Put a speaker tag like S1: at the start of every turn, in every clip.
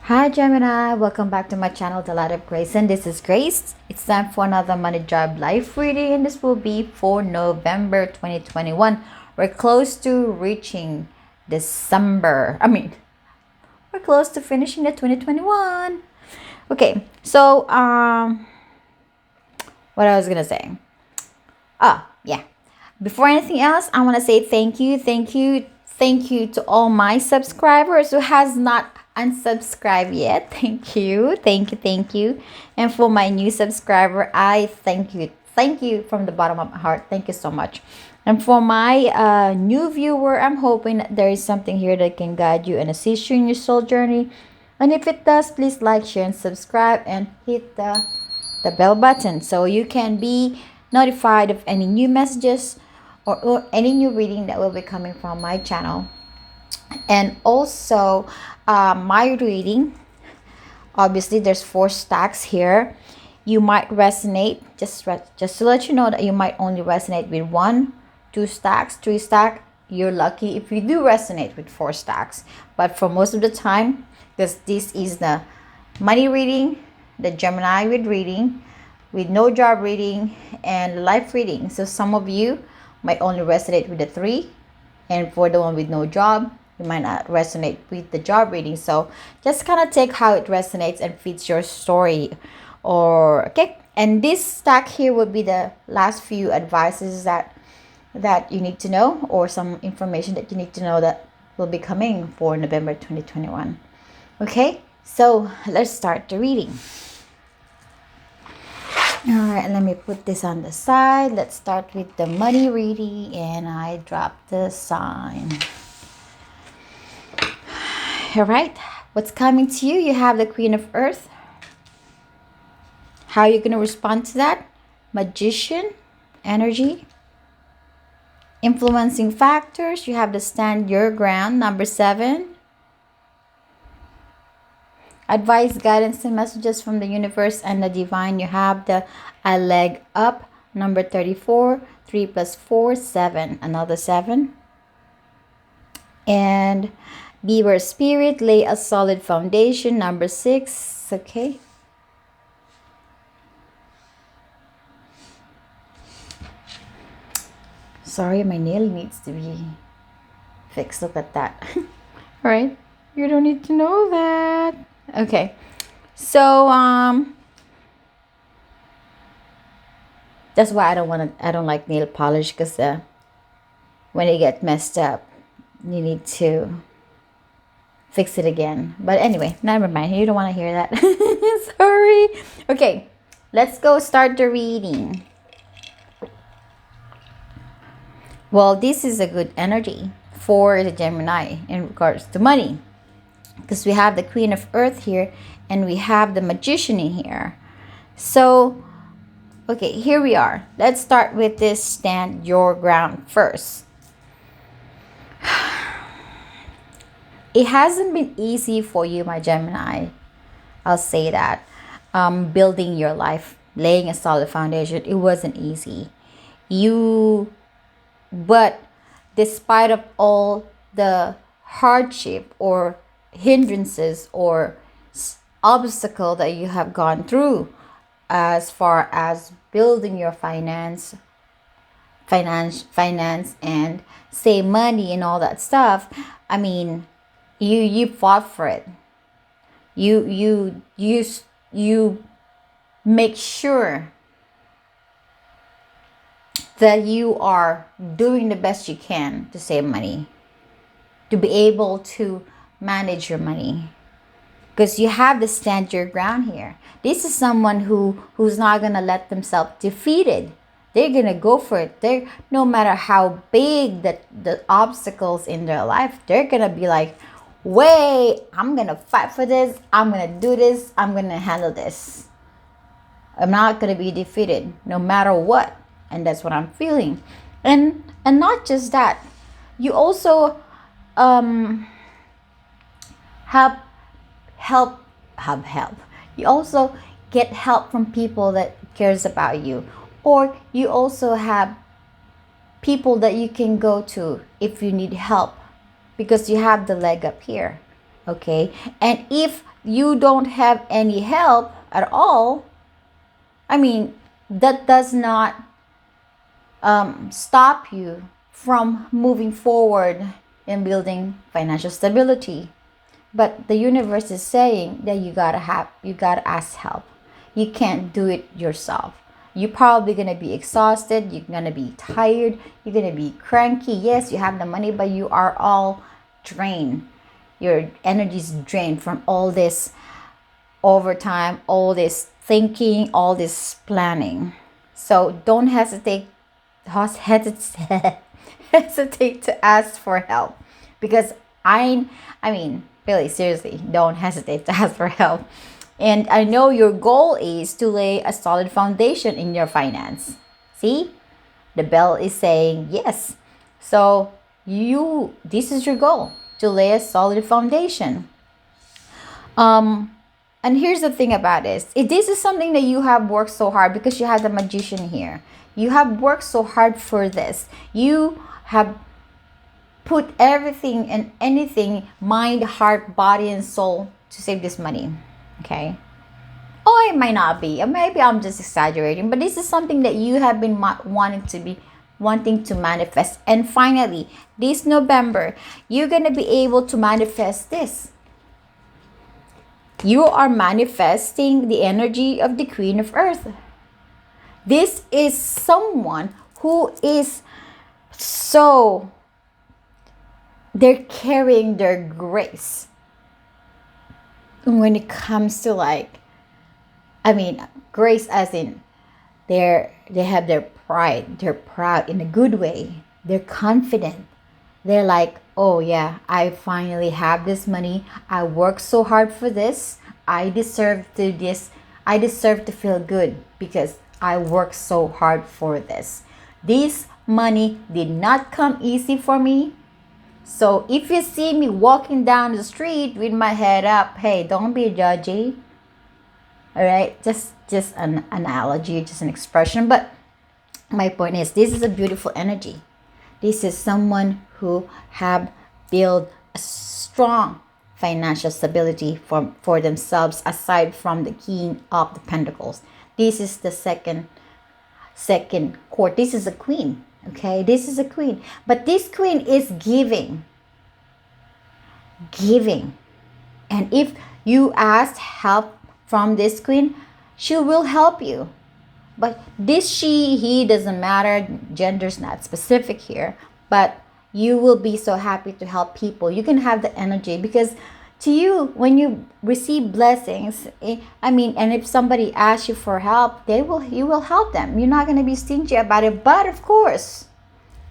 S1: Hi Gemini, welcome back to my channel, The Light of Grace, and this is Grace. It's time for another money job life reading, and this will be for November 2021. We're close to reaching December. We're close to finishing the 2021. Okay, so what I was gonna say. Yeah. Before anything else, I want to say thank you to all my subscribers who has not unsubscribed yet. Thank you. And for my new subscriber, I thank you from the bottom of my heart. Thank you so much. And for my new viewer, I'm hoping that there is something here that can guide you and assist you in your soul journey. And if it does, please like, share, and subscribe, and hit the bell button so you can be notified of any new messages or any new reading that will be coming from my channel. And also my reading, obviously there's 4 stacks here. You might resonate, just to let you know that you might only resonate with 1, 2 stacks, 3 stack. You're lucky if you do resonate with 4 stacks, but for most of the time, because this is the money reading, the Gemini reading with no job reading, and life reading. So some of you might only resonate with the 3, and for the one with no job, you might not resonate with the job reading. So just kind of take how it resonates and fits your story. And this stack here would be the last few advices that you need to know, or some information that you need to know that will be coming for November 2021. Okay, so let's start the reading. All right, let me put this on the side. Let's start with the money reading, and I dropped the sign. All right, what's coming to you? You have the Queen of Earth. How are you going to respond to that? Magician energy. Influencing factors. You have the Stand Your Ground, number 7. Advice, guidance, and messages from the universe and the divine. You have the A Leg Up, number 34. 3 plus 4, 7. Another 7. And Be Where Spirit, Lay a Solid Foundation, number 6. Okay. Sorry, my nail needs to be fixed. Look at that. All right. You don't need to know that. Okay. So that's why I don't like nail polish, because when it gets messed up, you need to fix it again. But anyway, never mind. You don't want to hear that. Sorry. Okay. Let's go start the reading. Well, this is a good energy for the Gemini in regards to money, because we have the Queen of Earth here and we have the Magician in here. So, okay, here we are. Let's start with this Stand Your Ground first. It hasn't been easy for you, my Gemini. I'll say that. Building your life, laying a solid foundation, it wasn't easy. But despite of all the hardship or hindrances or obstacle that you have gone through, as far as building your finance and save money and all that stuff, I mean, you fought for it. You make sure that you are doing the best you can to save money, to be able to manage your money, because you have to stand your ground here. This is someone who's not gonna let themselves defeated. They're gonna go for it. They, no matter how big the obstacles in their life, they're gonna be like, wait, I'm gonna fight for this, I'm gonna do this, I'm gonna handle this. I'm not gonna be defeated no matter what. And that's what I'm feeling. And not just that, you also have help. You also get help from people that cares about you, or you also have people that you can go to if you need help, because you have the leg up here. Okay? And if you don't have any help at all, that does not stop you from moving forward in building financial stability. But the universe is saying that you gotta ask help. You can't do it yourself. You're probably gonna be exhausted, you're gonna be tired, you're gonna be cranky. Yes, you have the money, but you are all drained. Your energy is drained from all this overtime, all this thinking, all this planning. So don't hesitate hesitate to ask for help, because really seriously, don't hesitate to ask for help. And I know your goal is to lay a solid foundation in your finance. See, the bell is saying yes. So this is your goal, to lay a solid foundation. And here's the thing about this. If this is something that you have worked so hard, because you have the magician here. You have worked so hard for this. You have put everything and anything, mind, heart, body, and soul, to save this money. Okay? Oh, it might not be. Or maybe I'm just exaggerating. But this is something that you have been wanting to manifest. And finally, this November, you're going to be able to manifest this. You are manifesting the energy of the Queen of Earth. This is someone who is they're carrying their grace when it comes to grace as in they have their pride. They're proud in a good way. They're confident. They're like, oh yeah, I finally have this money. I worked so hard for this. I deserve to this. I deserve to feel good because I worked so hard for this. This money did not come easy for me. So if you see me walking down the street with my head up, hey, don't be judgy. All right, just an analogy, just an expression. But my point is, this is a beautiful energy. This is someone who have built a strong financial stability for themselves, aside from the King of the Pentacles. This is the second court. This is a queen. Okay, this is a queen. But this queen is giving. And if you ask help from this queen, she will help you. But this he doesn't matter. Gender's not specific here. But you will be so happy to help people. You can have the energy, because to you, when you receive blessings, and if somebody asks you for help, you will help them. You're not going to be stingy about it. But of course,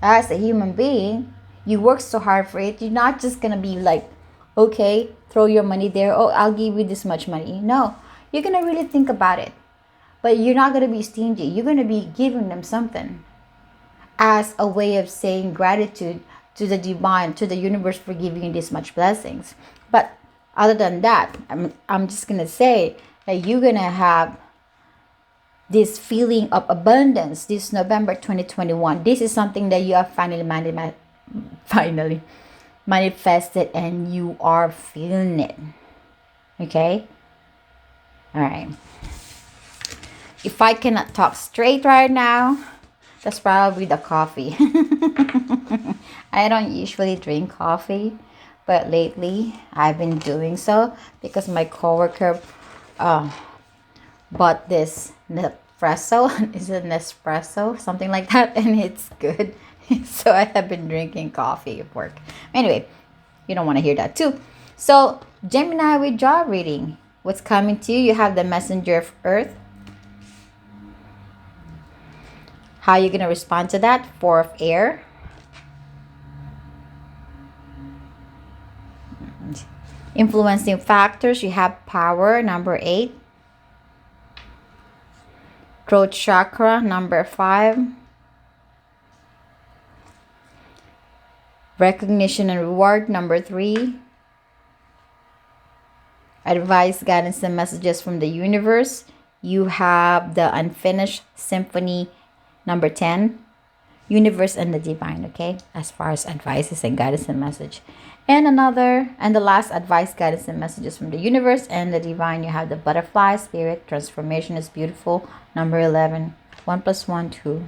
S1: as a human being, you work so hard for it. You're not just going to be like, okay, throw your money there. Oh, I'll give you this much money. No, you're going to really think about it. But you're not going to be stingy. You're going to be giving them something as a way of saying gratitude to the divine, to the universe, for giving you this much blessings. But other than that, I'm just going to say that you're going to have this feeling of abundance this November 2021. This is something that you have finally manifested, and you are feeling it. Okay? All right. If I cannot talk straight right now, that's probably the coffee. I don't usually drink coffee, but lately I've been doing so because my coworker bought this Nespresso. Is it Nespresso? Something like that, and it's good. So I have been drinking coffee at work. Anyway, you don't want to hear that too. So Gemini with jaw reading. What's coming to you? You have the Messenger of Earth. How are you going to respond to that? Four of Air. Influencing factors. You have Power, number 8. Throat chakra, number 5. Recognition and reward, number 3. Advice, guidance, and messages from the universe. You have the Unfinished Symphony, number 10. universe and the divine, okay? As far as advices and guidance and message. And the last advice, guidance and messages from the universe and the divine, you have the butterfly spirit. Transformation is beautiful. Number 11. 1 plus 1, 2.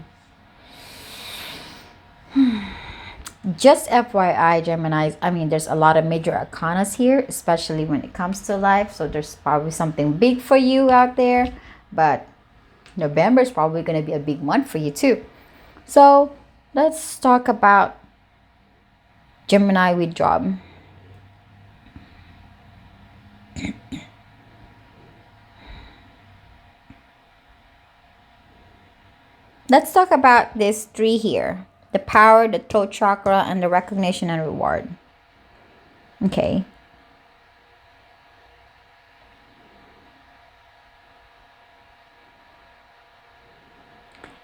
S1: Just FYI, Geminis, I mean, there's a lot of major arcanas here, especially when it comes to life. So there's probably something big for you out there. But November is probably going to be a big month for you too. So let's talk about Gemini with job. Let's talk about this three here. The power, the throat chakra, and the recognition and reward. Okay.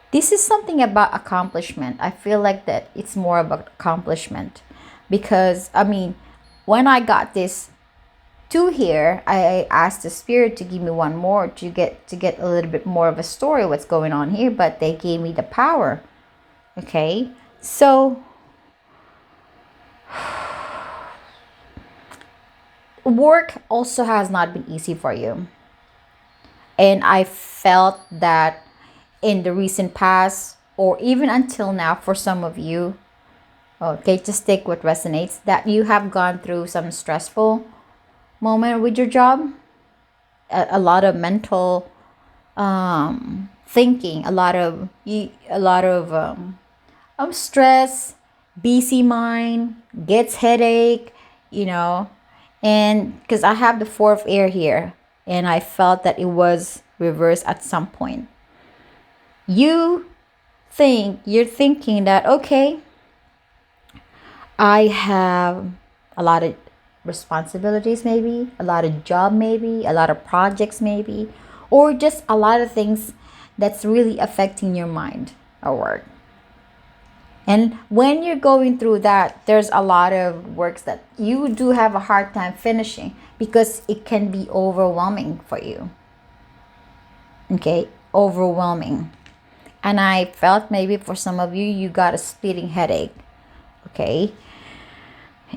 S1: This is something about accomplishment. I feel like that it's more about accomplishment. Because, I mean, when I got this two here, I asked the spirit to give me one more to get a little bit more of a story what's going on here, but they gave me the power. Okay, so work also has not been easy for you, and I felt that in the recent past or even until now for some of you, okay, just take what resonates, that you have gone through some stressful moment with your job, a lot of mental thinking, a lot of stress, busy mind, gets headache, you know, and because I have the fourth air here, and I felt that it was reversed at some point. You're thinking that, okay, I have a lot of responsibilities, maybe a lot of job, maybe a lot of projects, maybe, or just a lot of things that's really affecting your mind or work. And when you're going through that, there's a lot of works that you do have a hard time finishing because it can be overwhelming for you. Okay, overwhelming. And I felt maybe for some of you, you got a splitting headache. Okay,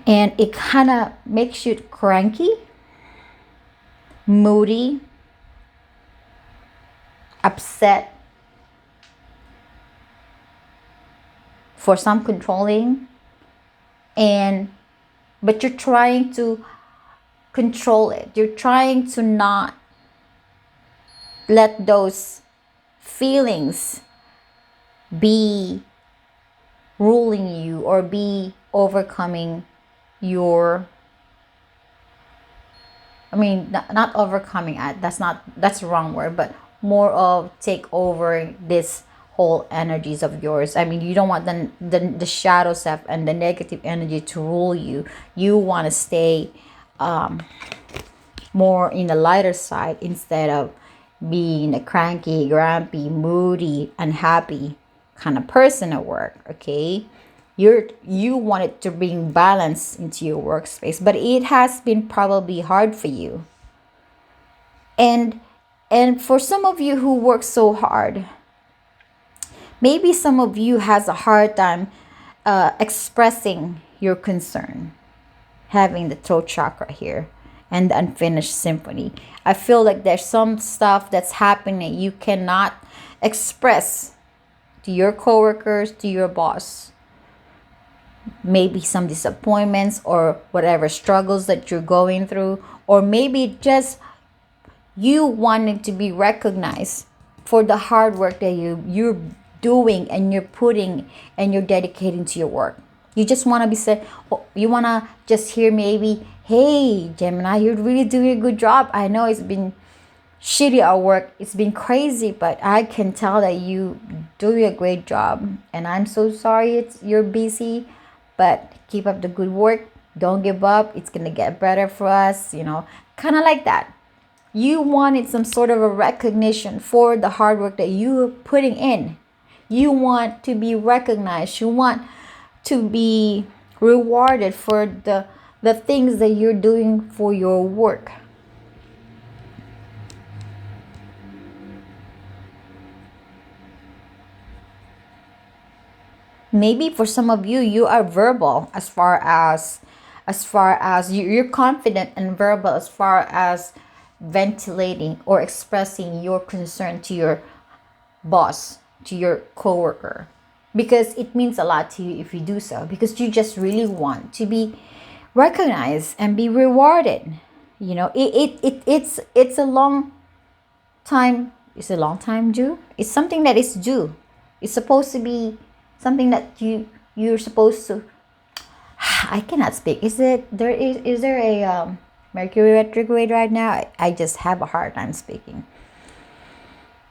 S1: and it kind of makes you cranky, moody, upset, for some controlling, but you're trying to control it. You're trying to not let those feelings be ruling you or be overcoming your, I mean, not overcoming, that's the wrong word, but more of take over this whole energies of yours. I mean, you don't want the shadow self and the negative energy to rule you. You want to stay more in the lighter side instead of being a cranky, grumpy, moody, unhappy kind of person at work. Okay, you wanted to bring balance into your workspace, but it has been probably hard for you. And for some of you who work so hard, maybe some of you has a hard time expressing your concern, having the throat chakra here and the unfinished symphony. I feel like there's some stuff that's happening you cannot express to your coworkers, to your boss. Maybe some disappointments or whatever struggles that you're going through, or maybe just you wanting to be recognized for the hard work that you're doing and you're putting and you're dedicating to your work. You just want to be said, you want to just hear maybe, hey, Gemini, you're really doing a good job. I know it's been shitty at work. It's been crazy, but I can tell that you doing a great job. And I'm so sorry you're busy, but keep up the good work. Don't give up. It's going to get better for us, kind of like that. You wanted some sort of a recognition for the hard work that you're putting in. You want to be recognized. You want to be rewarded for the things that you're doing for your work. Maybe for some of you, you are verbal as far as you're confident and verbal as far as ventilating or expressing your concern to your boss, to your coworker, because it means a lot to you if you do so, because you just really want to be recognized and be rewarded. It's a long time. It's a long time due. It's something that is due. It's supposed to be something that you're supposed to. I cannot speak. Is there a Mercury retrograde right now? I just have a hard time speaking.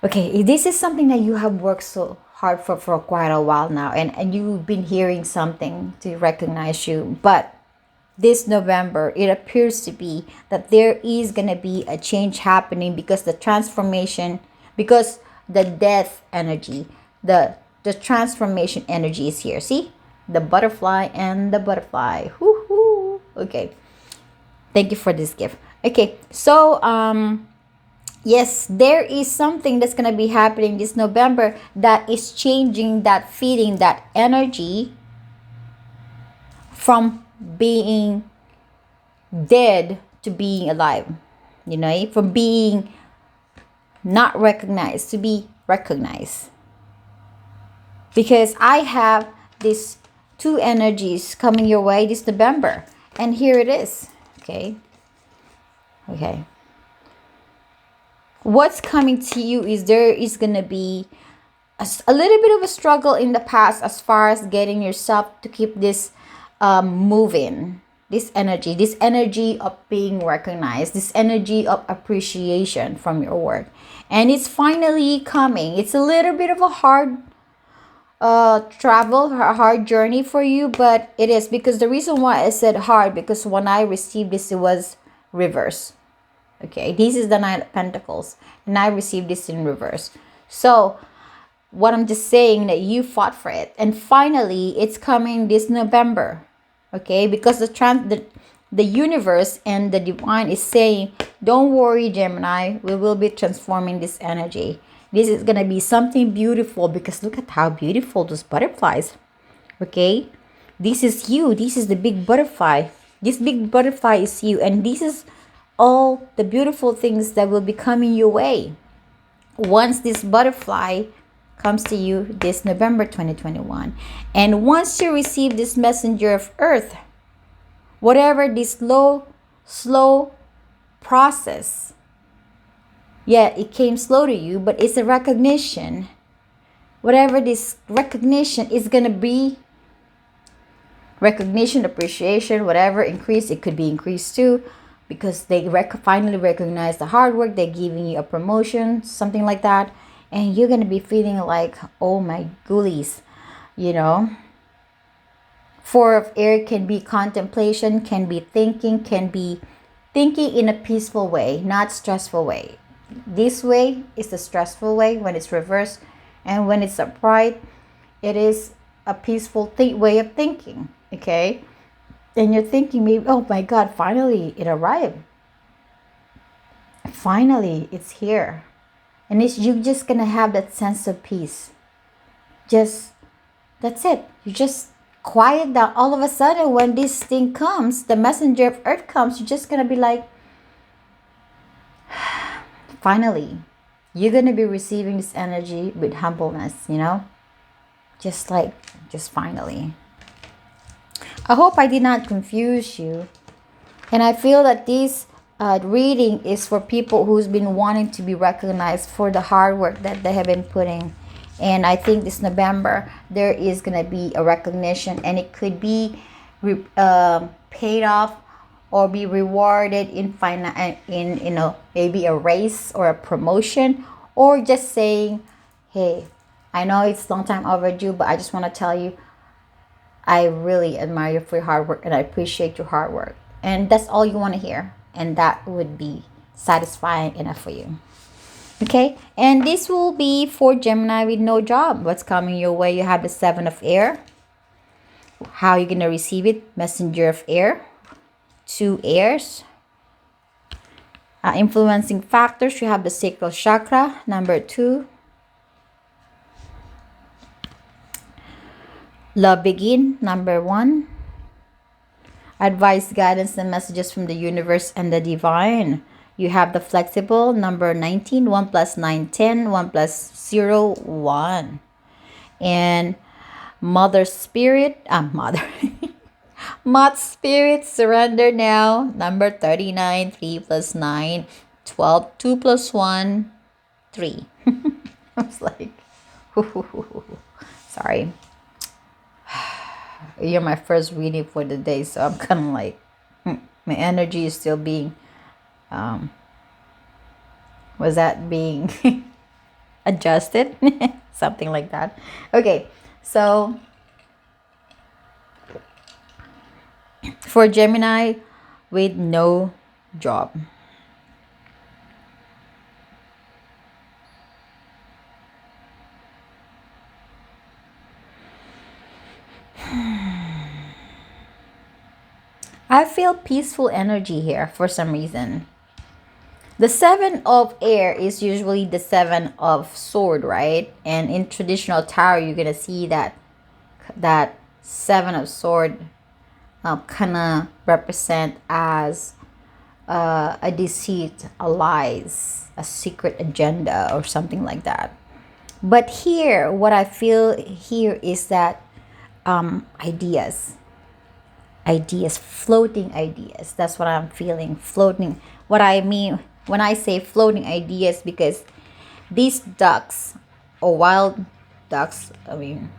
S1: Okay, this is something that you have worked so hard for quite a while now, and you've been hearing something to recognize you. But this November, it appears to be that there is going to be a change happening, because the transformation, because the death energy, the transformation energy is here. See? The butterfly and the butterfly. Woohoo! Okay. Thank you for this gift. Okay, so yes, there is something that's gonna be happening this November that is changing that feeling, that energy from being dead to being alive. From being not recognized to be recognized. Because I have these two energies coming your way this November, and here it is. Okay. What's coming to you is there is going to be a little bit of a struggle in the past as far as getting yourself to keep this moving. This energy of being recognized, this energy of appreciation from your work. And it's finally coming. It's a little bit of a hard travel, a hard journey for you, but it is, because the reason why I said hard, because when I received this, it was reverse. Okay, this is the Nine of Pentacles, and I received this in reverse. So what I'm just saying, that you fought for it, and finally it's coming this November. Okay, because the universe and the divine is saying, don't worry, Gemini, we will be transforming this energy. This is gonna be something beautiful, because look at how beautiful those butterflies. Okay, this is you. This is the big butterfly. This big butterfly is you, and this is all the beautiful things that will be coming your way once this butterfly comes to you this November 2021. And once you receive this messenger of earth, whatever this slow process, yeah, it came slow to you, but it's a recognition. Whatever this recognition is going to be, recognition, appreciation, whatever, increase, it could be increased too, because they finally recognize the hard work. They're giving you a promotion, something like that, and you're going to be feeling like, oh my goolies. Four of air can be contemplation, can be thinking in a peaceful way, not stressful way. This way is the stressful way when it's reversed, and when it's upright, it is a peaceful way of thinking. Okay, and you're thinking, maybe, oh my God, finally it arrived. Finally, it's here, and you're just gonna have that sense of peace. That's it. You just quiet down. All of a sudden, when this thing comes, the messenger of earth comes, you're just gonna be like, finally, you're going to be receiving this energy with humbleness, just finally. I hope I did not confuse you. And I feel that this reading is for people who's been wanting to be recognized for the hard work that they have been putting. And I think this November, there is going to be a recognition, and it could be paid off or be rewarded in maybe a raise or a promotion, or just saying, hey, I know it's long time overdue, but I just want to tell you, I really admire you for your hard work, and I appreciate your hard work. And that's all you want to hear, and that would be satisfying enough for you. Okay, and this will be for Gemini with no job. What's coming your way? You have the Seven of Air. How are you going to receive it? Messenger of Air. Two airs. Influencing factors, you have the sacral chakra, number 2. Love begin, number 1. Advice, guidance, and messages from the universe and the divine. You have the flexible, number 19, 1 plus 9, 10, 1 plus 0, 1. And mother spirit, mother. Mott spirit, surrender now, number 39, 3 plus 9, 12, 2 plus 1, 3. I was like, sorry. You're my first reading for the day, so I'm kind of like, my energy is still being, was that being adjusted? Something like that. Okay, so for Gemini with no job. I feel peaceful energy here for some reason. The 7 of air is usually the 7 of sword, right? And in traditional tarot, you're gonna see that 7 of sword kind of represent as a deceit, a lies, a secret agenda, or something like that. But here, what I feel here is that ideas, floating ideas. That's what I'm feeling, floating. What I mean when I say floating ideas, because these ducks or wild ducks, I mean,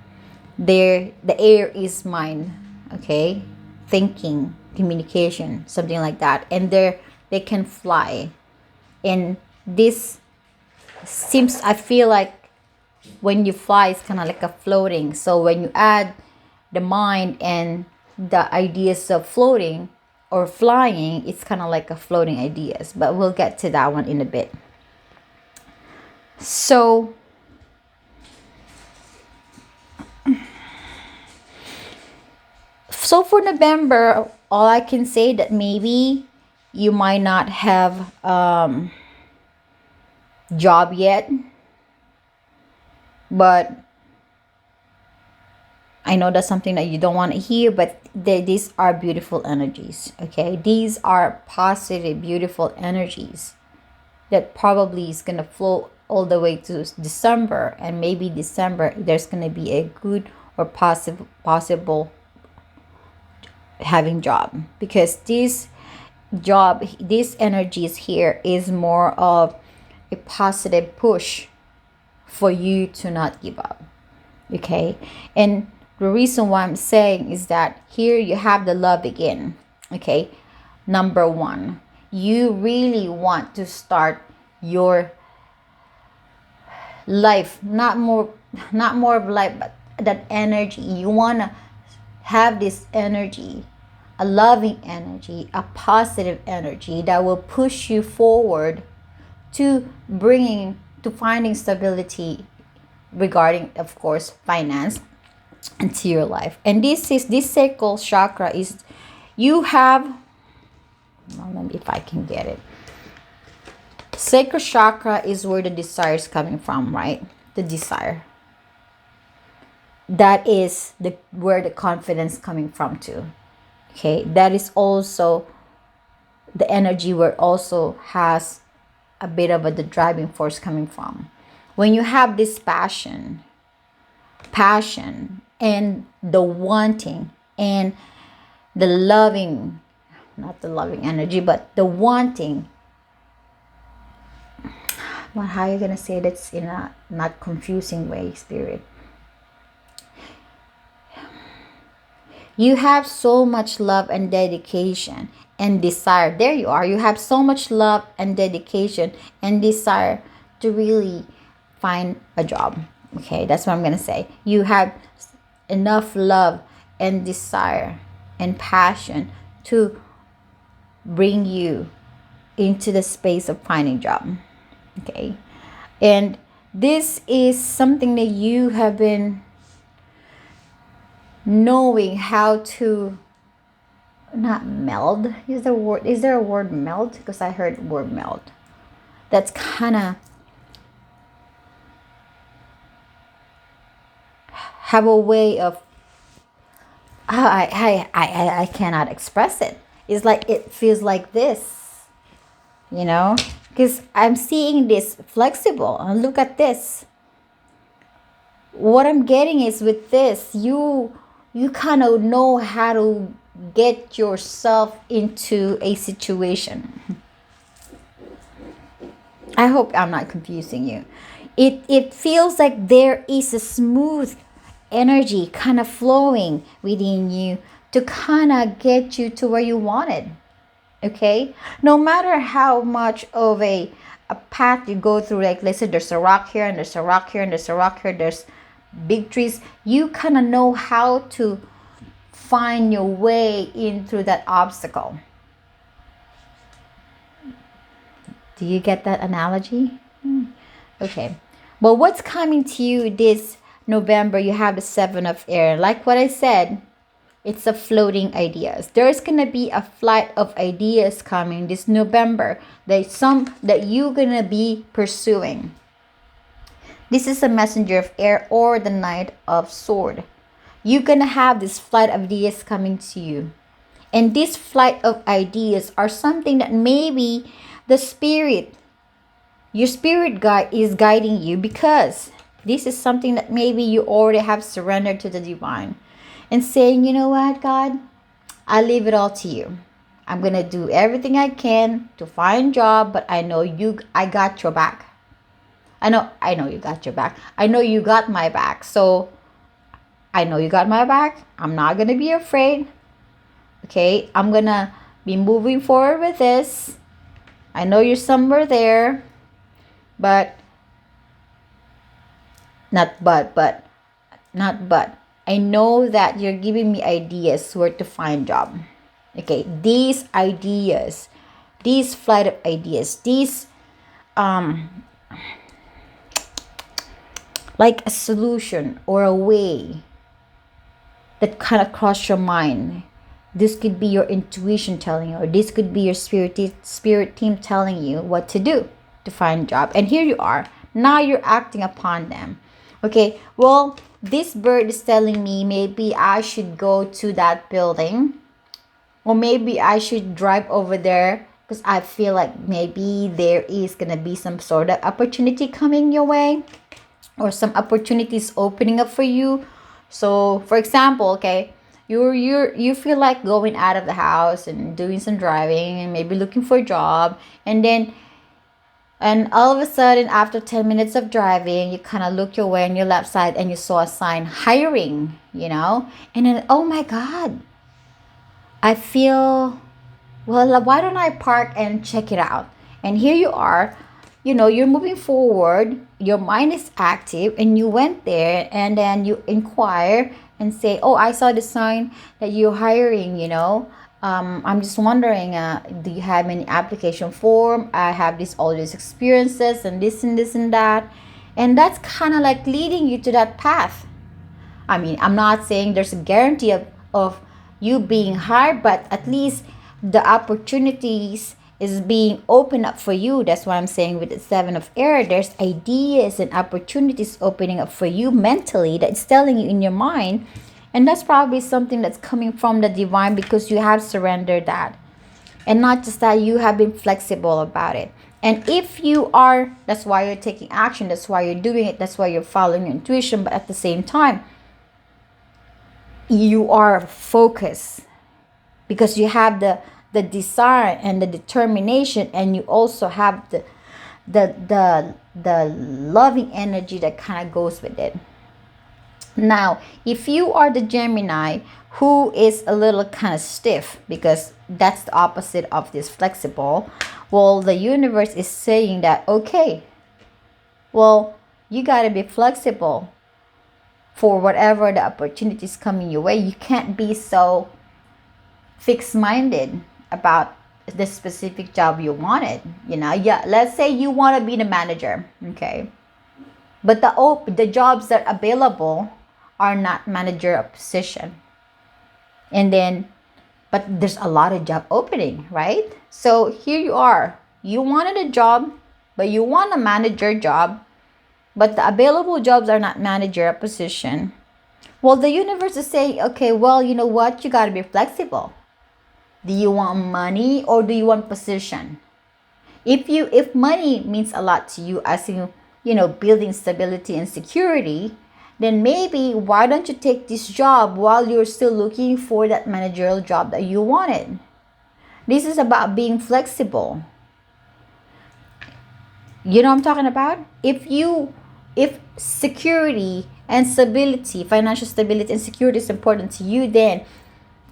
S1: the air is mine, okay? Thinking, communication, something like that. And they can fly. And this seems, I feel like when you fly, it's kind of like a floating. So when you add the mind and the ideas of floating or flying, it's kind of like a floating ideas. But we'll get to that one in a bit. So for November, all I can say that maybe you might not have job yet, but I know that's something that you don't want to hear, but these are beautiful energies, okay? These are positive, beautiful energies that probably is going to flow all the way to December. And maybe December, there's going to be a good or possible having job. Because this energies here is more of a positive push for you to not give up, okay? And the reason why I'm saying is that here you have the love again, okay? Number 1, you really want to start your life, not more of life, but that energy. You want to have this energy, a loving energy, a positive energy that will push you forward to finding stability regarding, of course, finance into your life. And this sacral chakra is, you have, let me, if I can get it. Sacral chakra is where the desire is coming from, right? The desire. That is where the confidence coming from too. Okay, that is also the energy where also has a bit of the driving force coming from. When you have this passion and the wanting and the loving, not the loving energy, but the wanting. Well, how are you gonna say that's in a not confusing way, spirit? You have so much love and dedication and desire. There you are. You have so much love and dedication and desire to really find a job. Okay, that's what I'm going to say. You have enough love and desire and passion to bring you into the space of finding a job. Okay, and this is something that you have been knowing how to not meld. Is there a word meld? Because I heard word meld. That's kind of have a way of I cannot express it. It's like it feels like this, you know, because I'm seeing this flexible. And look at this. What I'm getting is with this, you kind of know how to get yourself into a situation. I hope I'm not confusing you. It feels like there is a smooth energy kind of flowing within you to kind of get you to where you wanted. Okay? No matter how much of a path you go through, like let's say there's a rock here and there's a rock here and there's a rock here, there's big trees, you kind of know how to find your way in through that obstacle. Do you get that analogy? Okay. Well, what's coming to you this November? You have the Seven of Air. Like what I said, it's a floating ideas. There's gonna be a flight of ideas coming this November. There's some that you're gonna be pursuing. This is a messenger of air or the Knight of Sword. You're gonna have this flight of ideas coming to you. And this flight of ideas are something that maybe the spirit, your spirit guide is guiding you, because this is something that maybe you already have surrendered to the divine and saying, you know what, God, I leave it all to you. I'm gonna do everything I can to find a job, but I know I got your back. I know you got your back. I know you got my back. So I know you got my back. I'm not gonna be afraid. Okay, I'm gonna be moving forward with this. I know you're somewhere there, but not but. I know that you're giving me ideas where to find job. Okay, these ideas, these flight of ideas, these like a solution or a way that kind of cross your mind. This could be your intuition telling you, or this could be your spirit team telling you what to do to find a job. And here you are. Now you're acting upon them. Okay, well, this bird is telling me maybe I should go to that building, or maybe I should drive over there because I feel like maybe there is going to be some sort of opportunity coming your way, or some opportunities opening up for you. So, for example, okay, you feel like going out of the house and doing some driving and maybe looking for a job, and all of a sudden after 10 minutes of driving, you kind of look your way on your left side and you saw a sign hiring, and then, oh my God, I feel, well, why don't I park and check it out? And here you are, you're moving forward, your mind is active, and you went there and then you inquire and say, oh, I saw the sign that you're hiring, I'm just wondering, do you have any application form? I have all these experiences and this and this and that. And that's kind of like leading you to that path. I mean, I'm not saying there's a guarantee of you being hired, but at least the opportunities is being opened up for you. That's what I'm saying with the Seven of Air. There's ideas and opportunities opening up for you mentally that's telling you in your mind. And that's probably something that's coming from the divine, because you have surrendered that. And not just that, you have been flexible about it. And if you are, that's why you're taking action. That's why you're doing it. That's why you're following your intuition. But at the same time, you are focused, because you have the desire and the determination, and you also have the loving energy that kind of goes with it. Now, if you are the Gemini who is a little kind of stiff, because that's the opposite of this flexible, well, the universe is saying that, okay, well, you got to be flexible for whatever the opportunities coming your way. You can't be so fixed-minded about the specific job you wanted. Yeah, let's say you want to be the manager, okay, but the jobs that are available are not manager position, and then but there's a lot of job opening, right? So here you are, you wanted a job, but you want a manager job, but the available jobs are not manager position. Well, the universe is saying, okay, well, you know what? You got to be flexible. Do you want money or do you want position? If money means a lot to you, as in, building stability and security, then maybe why don't you take this job while you're still looking for that managerial job that you wanted? This is about being flexible. You know what I'm talking about? If security and stability, financial stability and security is important to you, then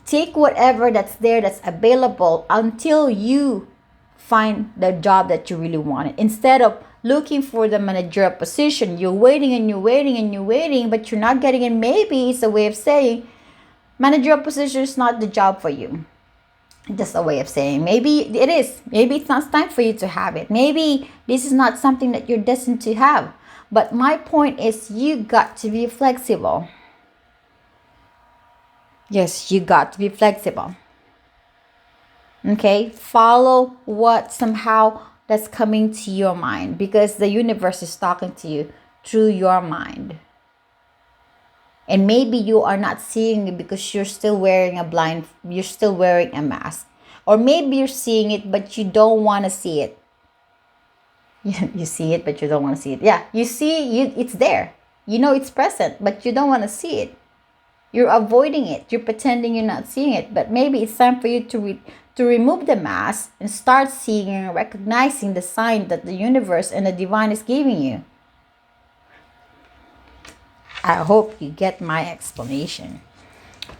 S1: take whatever that's there that's available until you find the job that you really wanted. Instead of looking for the managerial position, you're waiting and you're waiting and you're waiting, but you're not getting it. Maybe it's a way of saying managerial position is not the job for you. Just a way of saying maybe it is. Maybe it's not time for you to have it. Maybe this is not something that you're destined to have. But my point is, you got to be flexible. Yes, you got to be flexible. Okay, follow what somehow that's coming to your mind, because the universe is talking to you through your mind. And maybe you are not seeing it because you're still wearing you're still wearing a mask. Or maybe you're seeing it but you don't want to see it. You see it but you don't want to see it. Yeah, you see it's there. You know it's present but you don't want to see it. You're avoiding it. You're pretending you're not seeing it. But maybe it's time for you to remove the mask and start seeing and recognizing the sign that the universe and the divine is giving you. I hope you get my explanation.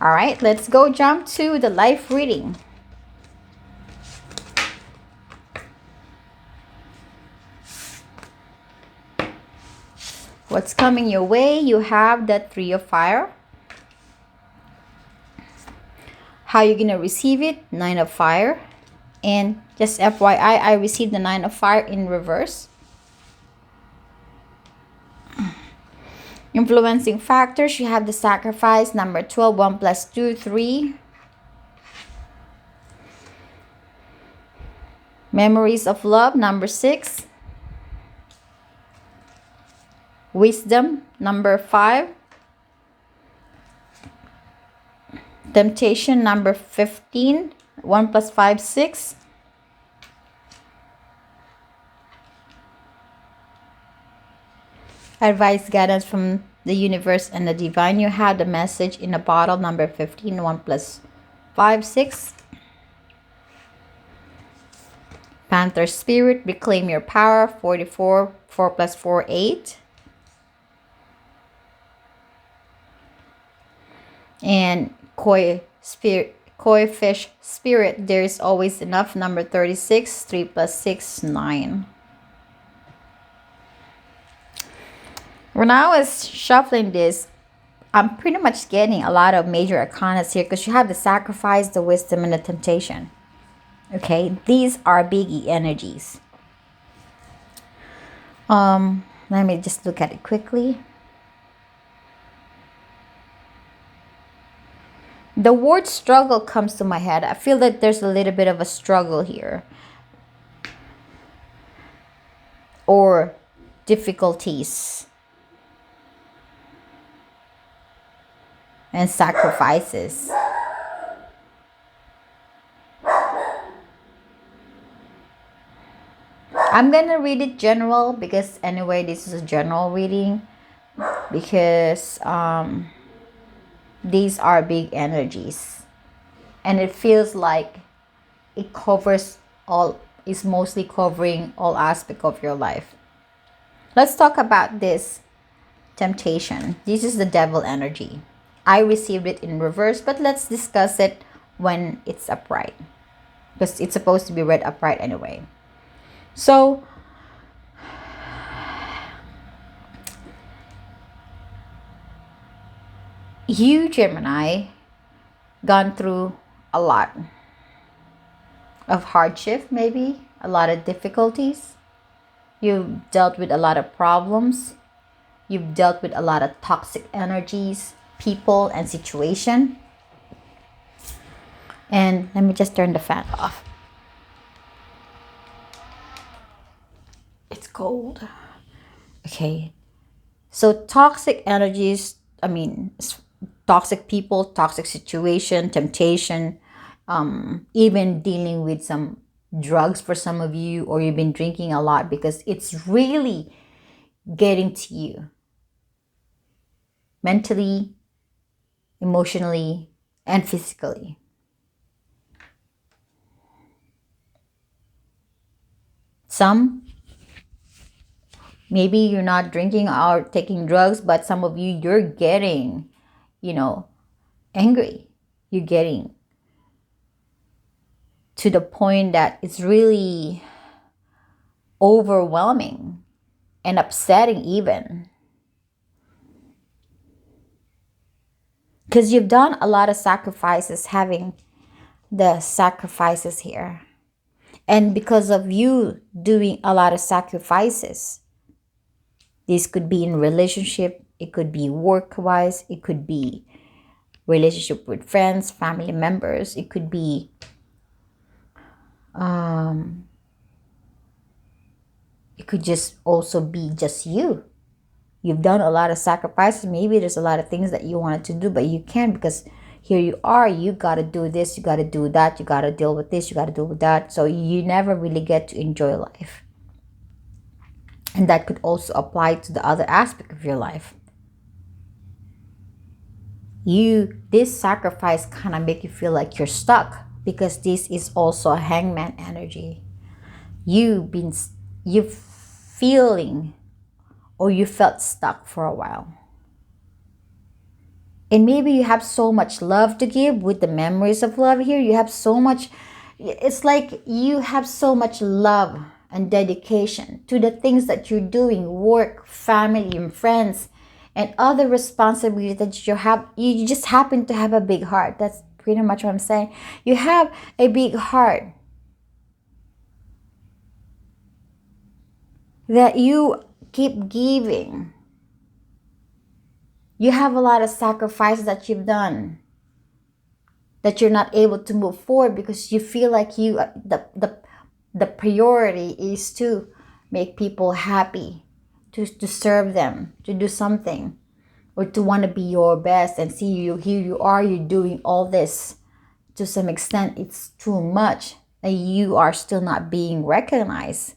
S1: All right, let's go jump to the life reading. What's coming your way? You have the Three of Fire. How you gonna receive it? Nine of Fire. And just FYI, I received the Nine of Fire in reverse. Influencing factors, you have the Sacrifice, number 12, 1 plus 2, 3. Memories of love, number 6. Wisdom, number 5. Temptation, number 15, 1 plus 5, 6. Advice, guidance from the universe and the divine. You have the message in a bottle, number 15, 1 plus 5, 6. Panther spirit, reclaim your power, 44, 4 plus 4, 8. And koi fish spirit, there is always enough, number 36, 3 plus 6, 9. When I was shuffling this, I'm pretty much getting a lot of major arcanas here because you have the Sacrifice, the Wisdom, and the Temptation. Okay, these are biggie energies. Let me just look at it quickly. The word struggle comes to my head. I feel that there's a little bit of a struggle here. Or difficulties. And sacrifices. I'm gonna read it general because anyway this is a general reading, because these are big energies and it feels like it covers all, is mostly covering all aspects of your life. Let's talk about this temptation. This is the devil energy. I received it in reverse, but let's discuss it when it's upright, because it's supposed to be read upright anyway. So you, Gemini, gone through a lot of hardship, maybe a lot of difficulties. You've dealt with a lot of problems. You've dealt with a lot of toxic energies, people, and situation. And let me just turn the fan off. It's cold. Okay. So toxic energies I mean, toxic people, toxic situation, temptation, even dealing with some drugs for some of you, or you've been drinking a lot because it's really getting to you mentally, emotionally, and physically. Some, maybe you're not drinking or taking drugs, but some of you, you're getting, you know, angry. You're getting to the point that it's really overwhelming and upsetting, even because you've done a lot of sacrifices, having the sacrifices here. And because of you doing a lot of sacrifices, this could be in relationship, it could be work wise, it could be relationship with friends, family members, it could be it could just also be just you. You've done a lot of sacrifices. Maybe there's a lot of things that you wanted to do, but you can't because here you are. You got to do this, you got to do that, you got to deal with this, you got to deal with that. So you never really get to enjoy life. And that could also apply to the other aspect of your life. This sacrifice kind of make you feel like you're stuck, because this is also a hangman energy. You feeling, or you felt stuck for a while. And maybe you have so much love to give with the memories of love here. You have so much, it's like you have so much love and dedication to the things that you're doing, work, family, and friends, and other responsibilities that you have. You just happen to have a big heart. That's pretty much what I'm saying. You have a big heart that you keep giving. You have a lot of sacrifices that you've done that you're not able to move forward because you feel like the priority is to make people happy, to serve them, to do something, or to want to be your best. And see, you here you are, you're doing all this. To some extent it's too much, and you are still not being recognized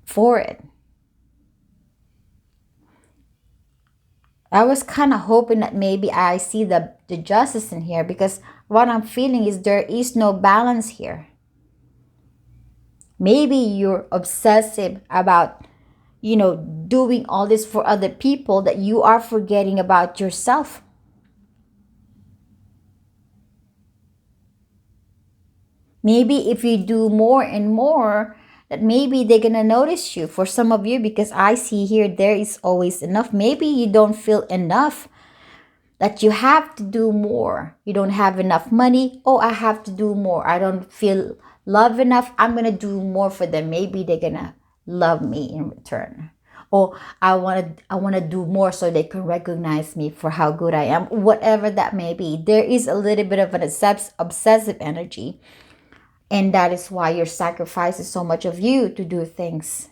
S1: for it. I was kind of hoping that maybe I see the justice in here, because what I'm feeling is there is no balance here. Maybe you're obsessive about, doing all this for other people, that you are forgetting about yourself. Maybe if you do more and more, that maybe they're gonna notice you. For some of you, because I see here there is always enough. Maybe you don't feel enough, that you have to do more. You don't have enough money. Oh, I have to do more. I don't feel love enough. I'm gonna do more for them. Maybe they're gonna love me in return. Or I wanna do more so they can recognize me for how good I am. Whatever that may be, there is a little bit of an obsessive energy. And that is why you're sacrificing so much of you to do things.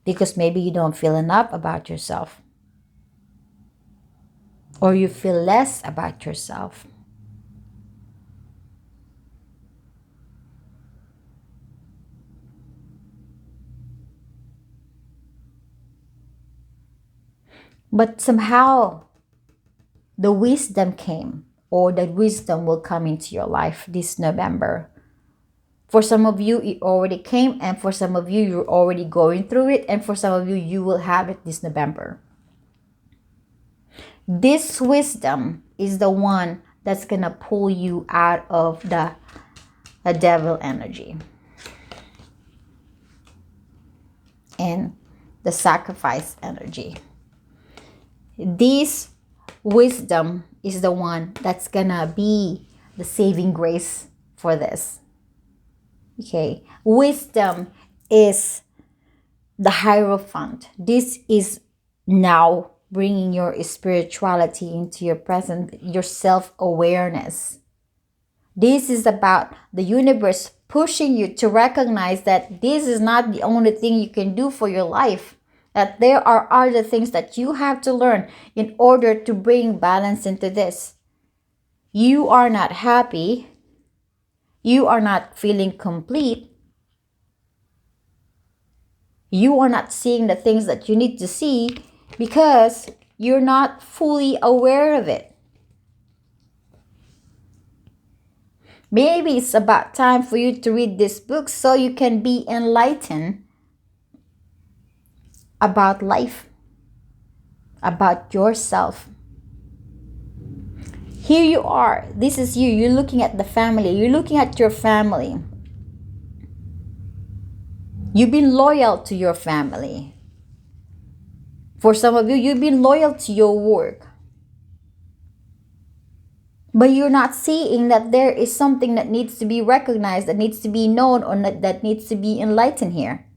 S1: Because maybe you don't feel enough about yourself. Or you feel less about yourself. But somehow the wisdom came, or that wisdom will come into your life this November. For some of you, it already came, and for some of you, you're already going through it, and for some of you, you will have it this November. This wisdom is the one that's gonna pull you out of the devil energy and the sacrifice energy. This wisdom is the one that's gonna be the saving grace for this. Okay, wisdom is the Hierophant. This is now bringing your spirituality into your present, your self-awareness. This is about the universe pushing you to recognize that this is not the only thing you can do for your life, that there are other things that you have to learn in order to bring balance into this. You are not happy. You are not feeling complete. You are not seeing the things that you need to see because you're not fully aware of it. Maybe it's about time for you to read this book so you can be enlightened about life, about yourself. Here you are. This is you. You're looking at the family. You're looking at your family. You've been loyal to your family. For some of you, you've been loyal to your work. But you're not seeing that there is something that needs to be recognized, that needs to be known, or that needs to be enlightened here.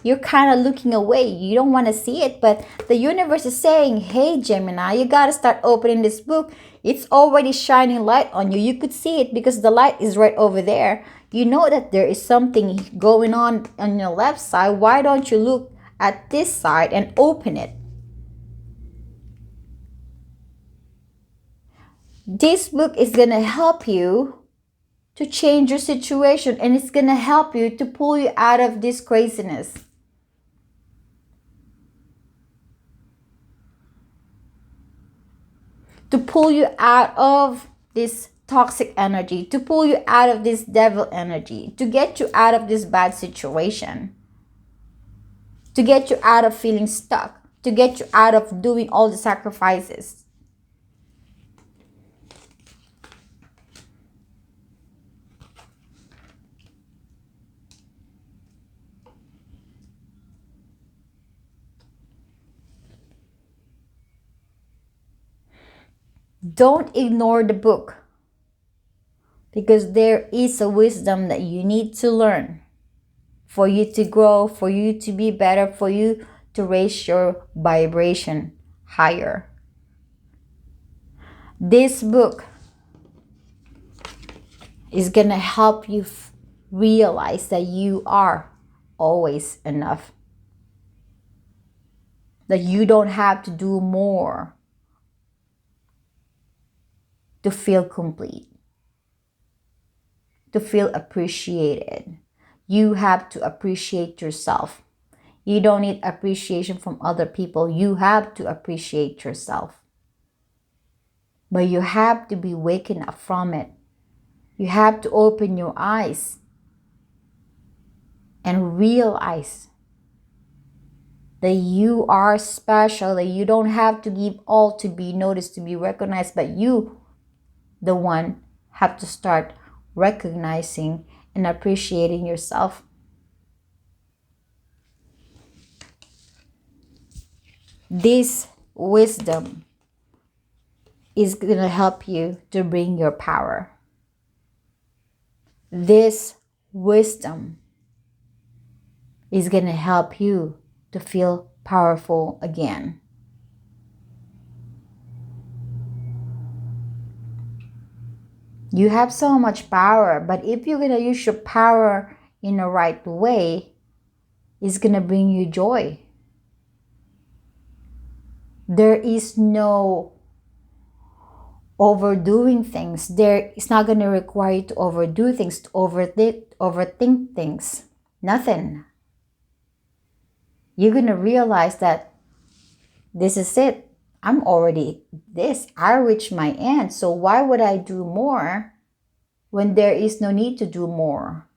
S1: You're kind of looking away. You don't want to see it, but the universe is saying, hey, Gemini, you got to start opening this book. It's already shining light on you. You could see it because the light is right over there. You know that there is something going on your left side. Why don't you look at this side and open it? This book is going to help you to change your situation, and it's going to help you to pull you out of this craziness. To pull you out of this toxic energy, to pull you out of this devil energy, to get you out of this bad situation, to get you out of feeling stuck, to get you out of doing all the sacrifices. Don't ignore the book, because there is a wisdom that you need to learn for you to grow, for you to be better, for you to raise your vibration higher. This book is going to help you realize that you are always enough, that you don't have to do more to feel complete, to feel appreciated. You have to appreciate yourself. You don't need appreciation from other people. You have to appreciate yourself. But you have to be waking up from it. You have to open your eyes and realize that you are special, that you don't have to give all to be noticed, to be recognized, but you, the one, have to start recognizing and appreciating yourself. This wisdom is going to help you to bring your power. This wisdom is going to help you to feel powerful again. You have so much power, but if you're going to use your power in the right way, it's going to bring you joy. There is no overdoing things. It's not going to require you to overdo things, to overthink things. Nothing. You're going to realize that this is it. I'm already this. I reached my end. So why would I do more when there is no need to do more?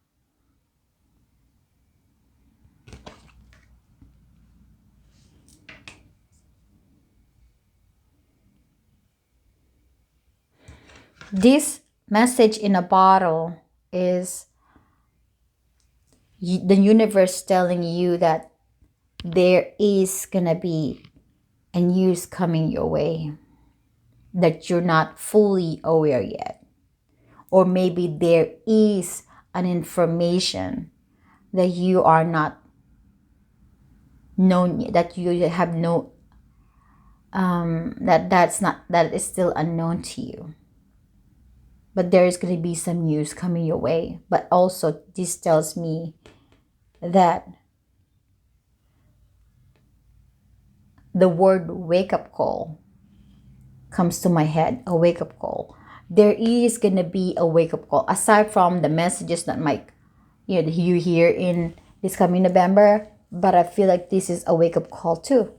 S1: This message in a bottle is the universe telling you that there is going to be a news coming your way that you're not fully aware yet. Or maybe there is an information that you are not known yet, that you have no, that is still unknown to you. but there is going to be some news coming your way. But also, this tells me that the word wake up call comes to my head. A wake up call. There is going to be a wake up call. Aside from the messages that might you hear in this coming November, but I feel like this is a wake up call too.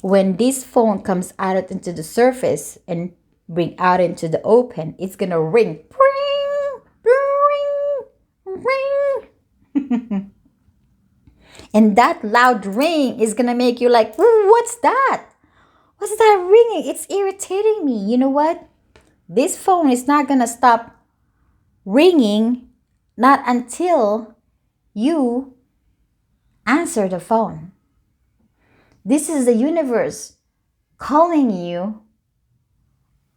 S1: When this phone comes out into the surface and bring out into the open, it's going to ring. Ring, ring. And that loud ring is going to make you like, what's that? What's that ringing? It's irritating me. You know what? This phone is not going to stop ringing, not until you answer the phone. This is the universe calling you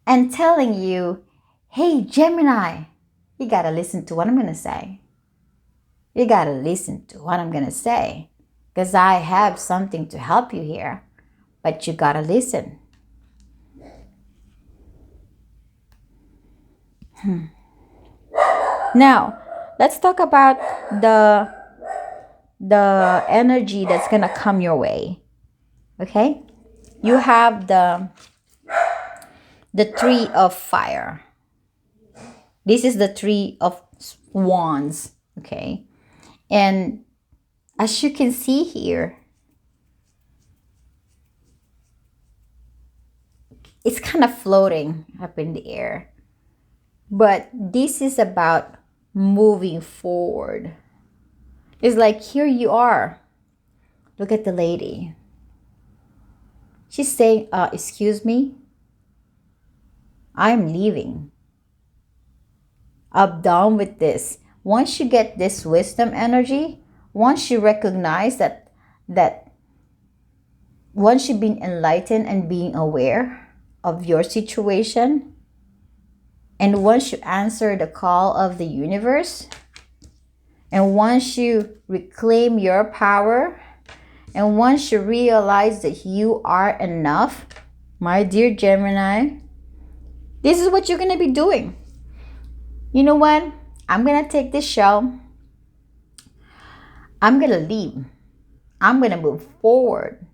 S1: and telling you, hey, Gemini, you got to listen to what I'm going to say. You got to listen to what I'm going to say, because I have something to help you here, but you got to listen. Now, let's talk about the energy that's going to come your way. Okay? You have the tree of fire. This is the tree of wands. Okay? And as you can see here, it's kind of floating up in the air. But this is about moving forward. It's like, here you are. Look at the lady. She's saying, excuse me, I'm leaving. I'm done with this. Once you get this wisdom energy, once you recognize that once you've been enlightened and being aware of your situation, and once you answer the call of the universe, and once you reclaim your power, and once you realize that you are enough, my dear Gemini, this is what you're going to be doing. You know what? I'm going to take this show. I'm going to leave. I'm going to move forward.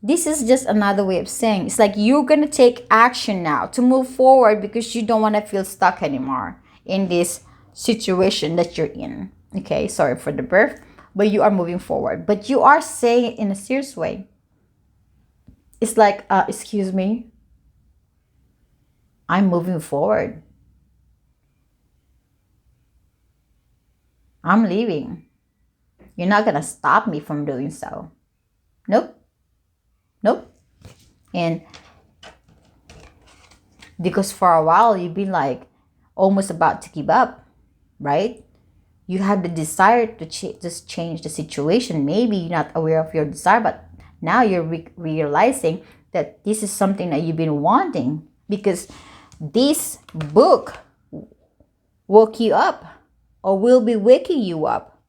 S1: This is just another way of saying, it's like you're going to take action now to move forward, because you don't want to feel stuck anymore in this situation that you're in. Okay, sorry for the birth, but you are moving forward. But you are saying it in a serious way. It's like, excuse me, I'm moving forward. I'm leaving. You're not going to stop me from doing so. Nope. And because for a while you've been like almost about to give up, right? You have the desire to just change the situation. Maybe you're not aware of your desire, but now you're realizing that this is something that you've been wanting, because this book woke you up, or will be waking you up.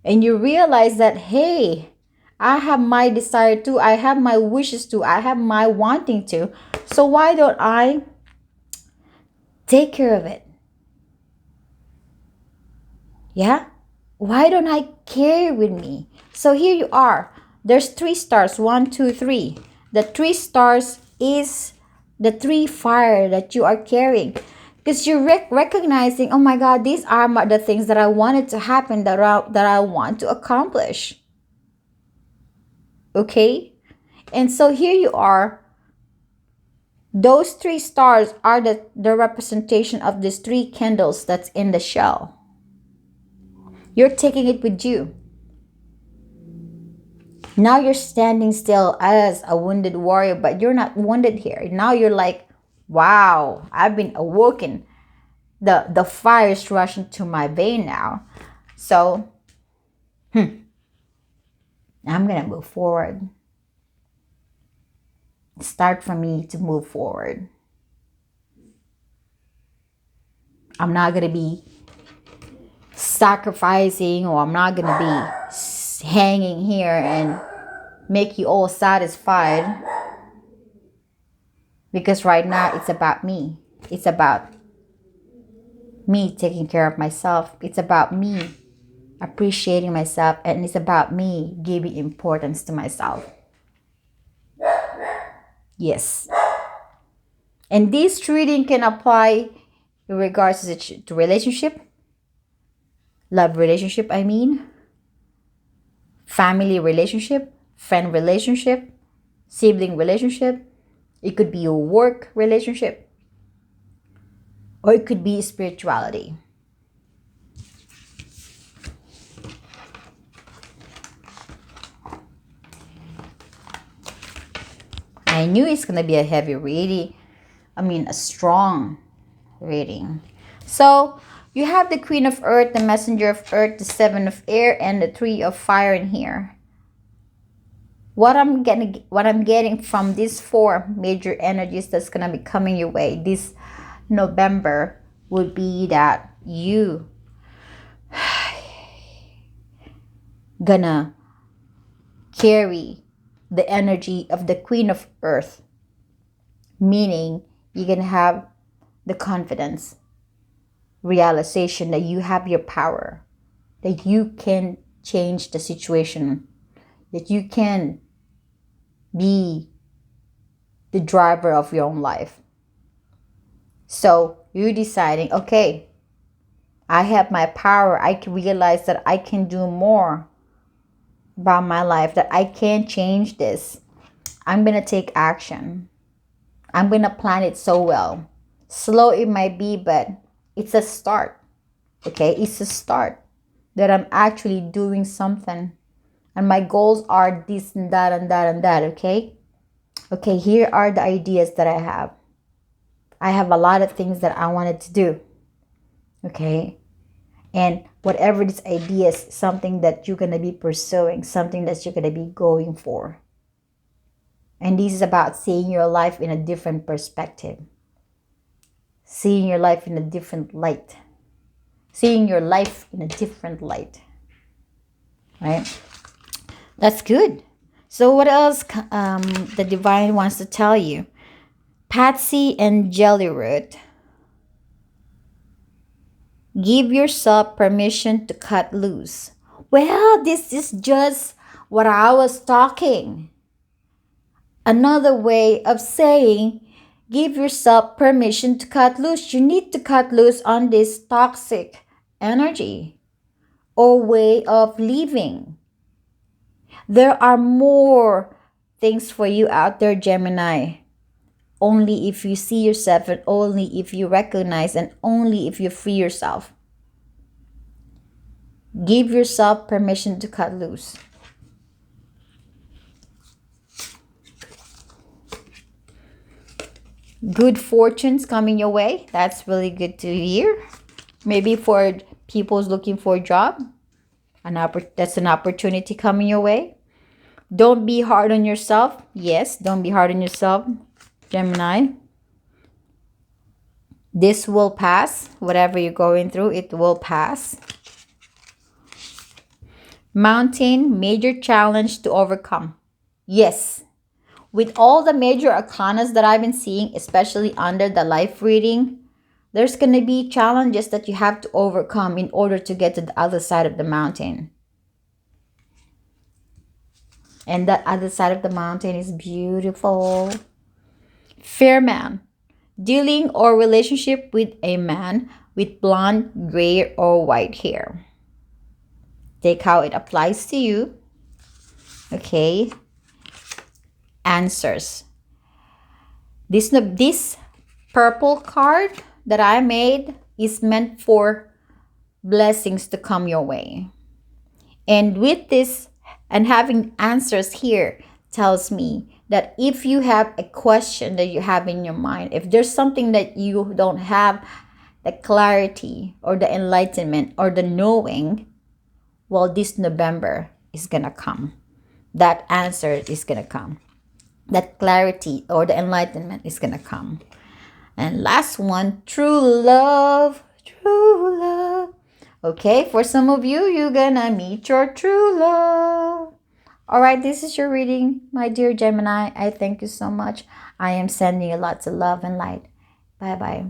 S1: And you realize that, hey, I have my desire too. I have my wishes too. I have my wanting too. So why don't I take care of it? Yeah? Why don't I carry with me? So here you are. There's 3 stars. 1, 2, 3. The 3 stars is the 3 fire that you are carrying. Because you're recognizing, oh my God, these are the things that I wanted to happen, that I want to accomplish. Okay? And so here you are. Those 3 stars are the representation of these 3 candles that's in the shell. You're taking it with you. Now you're standing still as a wounded warrior, but you're not wounded here. Now you're like, wow, I've been awoken. The fire is rushing to my vein now. So, I'm going to move forward. Start for me to move forward. I'm not going to be sacrificing, or I'm not going to be hanging here and make you all satisfied, because right now it's about me. It's about me taking care of myself. It's about me appreciating myself, and it's about me giving importance to myself. Yes. And this reading can apply in regards to relationship, love relationship, I mean, family relationship, friend relationship, sibling relationship. It could be a work relationship, or it could be spirituality. I knew it's going to be a heavy reading. A strong reading. So, you have the Queen of Earth, the Messenger of Earth, the Seven of Air, and the Three of Fire in here. What I'm getting from these four major energies that's going to be coming your way this November would be that you gonna carry the energy of the Queen of Earth, meaning you're gonna have the confidence, realization that you have your power, that you can change the situation, that you can be the driver of your own life. So you're deciding, okay, I have my power. I can realize that I can do more about my life, that I can change this. I'm going to take action. I'm going to plan it so well. Slow it might be, but it's a start. Okay, it's a start that I'm actually doing something. And my goals are this and that and that and that, okay? Okay, here are the ideas that I have. I have a lot of things that I wanted to do. Okay? And whatever this idea is, something that you're going to be pursuing, something that you're going to be going for. And this is about seeing your life in a different perspective. Seeing your life in a different light. Seeing your life in a different light. Right? That's good. So what else the divine wants to tell you? Patsy and Jellyroot. Give yourself permission to cut loose. Well, this is just what I was talking. Another way of saying, give yourself permission to cut loose. You need to cut loose on this toxic energy or way of living. There are more things for you out there, Gemini. Only if you see yourself, and only if you recognize, and only if you free yourself. Give yourself permission to cut loose. Good fortunes coming your way. That's really good to hear. Maybe for people who's looking for a job, that's an opportunity coming your way. Don't be hard on yourself. Yes, don't be hard on yourself, Gemini. This will pass. Whatever you're going through, it will pass. Mountain, major challenge to overcome. Yes. With all the major arcanas that I've been seeing, especially under the life reading, there's going to be challenges that you have to overcome in order to get to the other side of the mountain. And that other side of the mountain is beautiful. Fair man. Dealing or relationship with a man with blonde, gray, or white hair. Take how it applies to you. Okay. Answers. This purple card that I made is meant for blessings to come your way. And with this and having answers here tells me that if you have a question that you have in your mind, if there's something that you don't have the clarity or the enlightenment or the knowing, well, this November is going to come. That answer is going to come. That clarity or the enlightenment is going to come. And last one, true love, true love. Okay, for some of you, you're going to meet your true love. All right, this is your reading, my dear Gemini. I thank you so much. I am sending you lots of love and light. Bye bye.